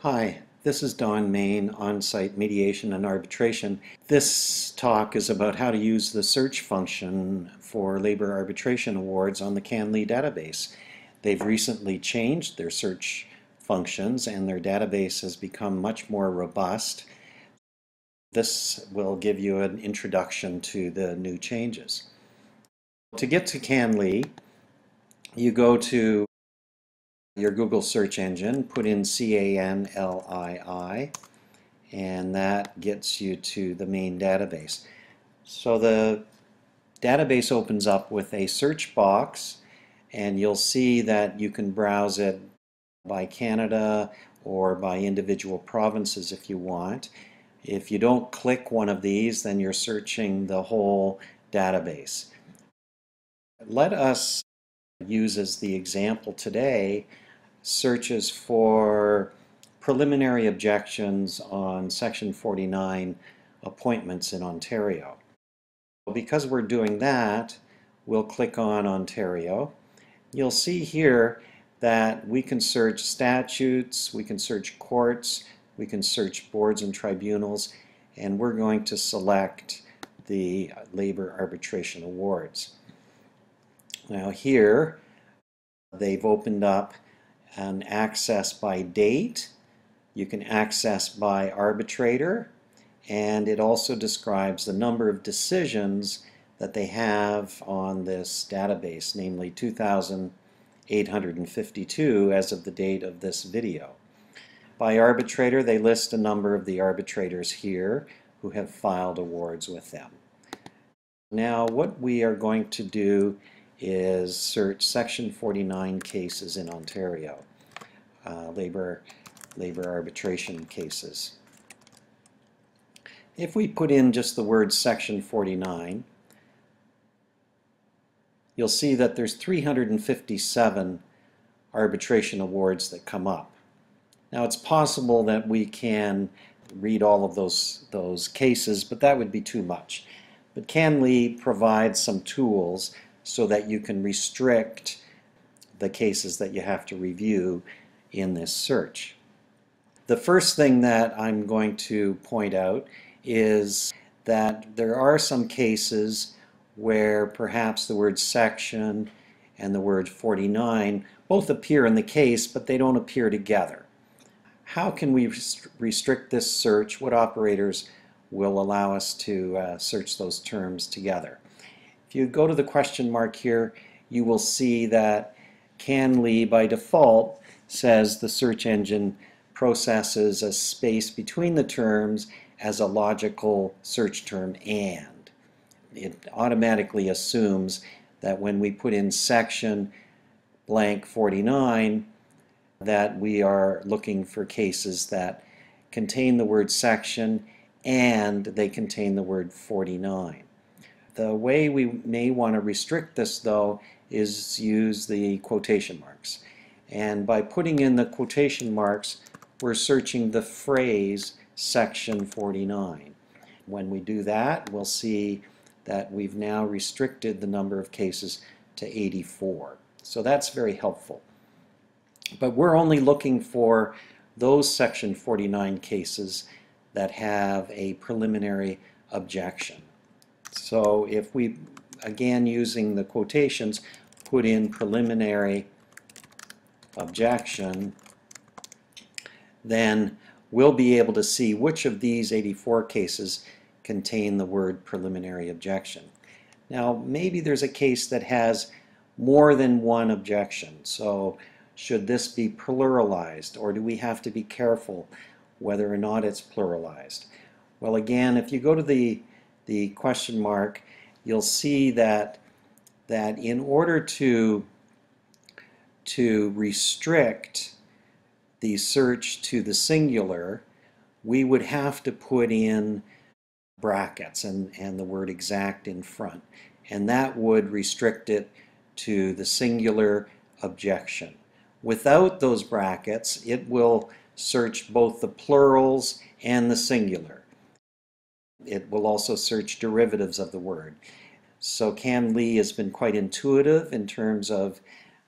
Hi, this is Don Main, On-Site Mediation and Arbitration. This talk is about how to use the search function for labor arbitration awards on the CanLii database. They've recently changed their search functions and their database has become much more robust. This will give you an introduction to the new changes. To get to CanLii, you go to your Google search engine, put in CanLii, and that gets you to the main database. So the database opens up with a search box, and you'll see that you can browse it by Canada or by individual provinces if you want. If you don't click one of these, then you're searching the whole database. Let us use as the example today searches for preliminary objections on Section 49 appointments in Ontario. Because we're doing that, we'll click on Ontario. You'll see here that we can search statutes, we can search courts, we can search boards and tribunals, and we're going to select the labor arbitration awards. Now here they've opened up an access by date. You can access by arbitrator, and it also describes the number of decisions that they have on this database, namely 2,852 as of the date of this video. By arbitrator, they list a number of the arbitrators here who have filed awards with them. Now what we are going to do is search Section 49 cases in Ontario, labor arbitration cases. If we put in just the word Section 49, you'll see that there's 357 arbitration awards that come up. Now it's possible that we can read all of those cases, but that would be too much. But CanLii provides some tools so that you can restrict the cases that you have to review in this search. The first thing that I'm going to point out is that there are some cases where perhaps the word section and the word 49 both appear in the case, but they don't appear together. How can we restrict this search? What operators will allow us to search those terms together? If you go to the question mark here, you will see that CanLii by default says the search engine processes a space between the terms as a logical search term and. It automatically assumes that when we put in section blank 49 that we are looking for cases that contain the word section and they contain the word 49. The way we may want to restrict this, though, is use the quotation marks. And by putting in the quotation marks, we're searching the phrase Section 49. When we do that, we'll see that we've now restricted the number of cases to 84. So that's very helpful. But we're only looking for those Section 49 cases that have a preliminary objection. So if we, again using the quotations, put in preliminary objection, then we'll be able to see which of these 84 cases contain the word preliminary objection. Now maybe there's a case that has more than one objection. So should this be pluralized, or do we have to be careful whether or not it's pluralized? Well, again, if you go to the question mark, you'll see that in order to restrict the search to the singular, we would have to put in brackets and the word exact in front, and that would restrict it to the singular objection. Without those brackets, it will search both the plurals and the singular. It will also search derivatives of the word. So CanLii has been quite intuitive in terms of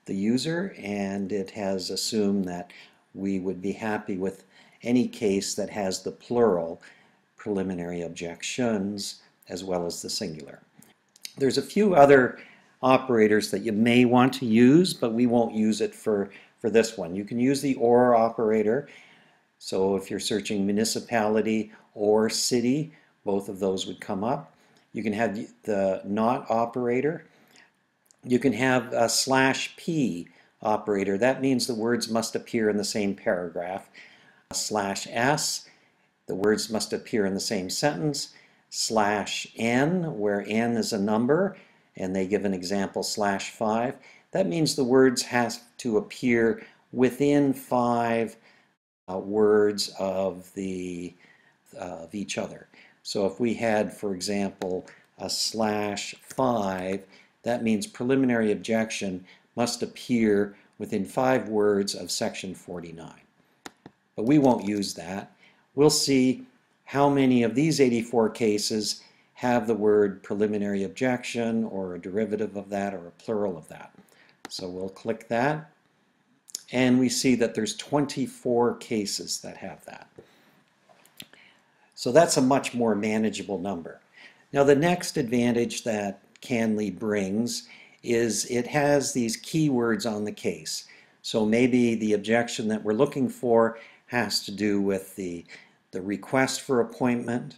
the user, and it has assumed that we would be happy with any case that has the plural preliminary objections as well as the singular. There's a few other operators that you may want to use, but we won't use it for this one. You can use the or operator. So if you're searching municipality or city, both of those would come up. You can have the not operator. You can have a /p operator. That means the words must appear in the same paragraph. /s, the words must appear in the same sentence. /n, where n is a number, and they give an example /5. That means the words have to appear within 5 words of each other. So if we had, for example, a /5, that means preliminary objection must appear within 5 words of section 49. But we won't use that. We'll see how many of these 84 cases have the word preliminary objection or a derivative of that or a plural of that. So we'll click that, and we see that there's 24 cases that have that. So that's a much more manageable number. Now the next advantage that CanLii brings is it has these keywords on the case. So maybe the objection that we're looking for has to do with the request for appointment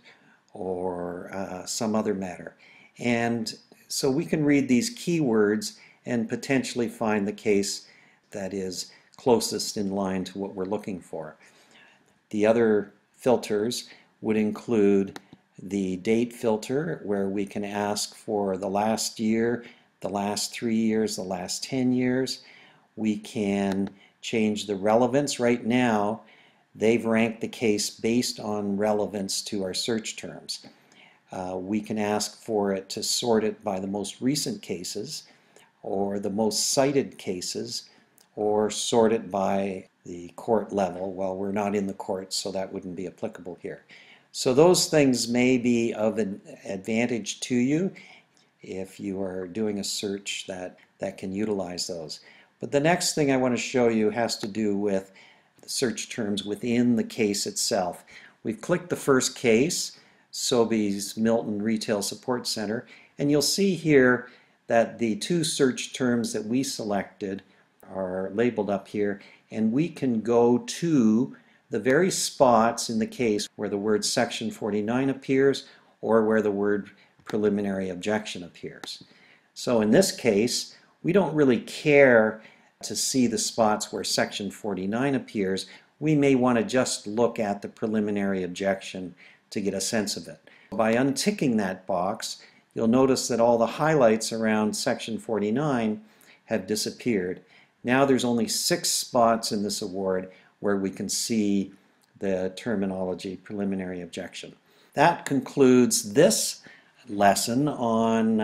or some other matter. And so we can read these keywords and potentially find the case that is closest in line to what we're looking for. The other filters would include the date filter, where we can ask for the last year, the last 3 years, the last 10 years. We can change the relevance. Right now, they've ranked the case based on relevance to our search terms. We can ask for it to sort it by the most recent cases, or the most cited cases, or sort it by the court level. Well, we're not in the court, so that wouldn't be applicable here. So those things may be of an advantage to you if you are doing a search that can utilize those. But the next thing I want to show you has to do with the search terms within the case itself. We've clicked the first case, Sobeys Milton Retail Support Center, and you'll see here that the 2 search terms that we selected are labeled up here, and we can go to the very spots in the case where the word section 49 appears or where the word preliminary objection appears. So in this case, we don't really care to see the spots where section 49 appears. We may want to just look at the preliminary objection to get a sense of it. By unticking that box, you'll notice that all the highlights around section 49 have disappeared. Now there's only 6 spots in this award where we can see the terminology preliminary objection. That concludes this lesson on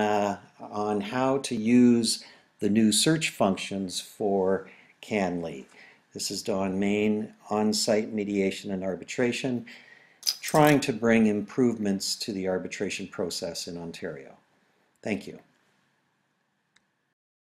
how to use the new search functions for CanLii. This is Don Main, On-Site Mediation and Arbitration, trying to bring improvements to the arbitration process in Ontario. Thank you.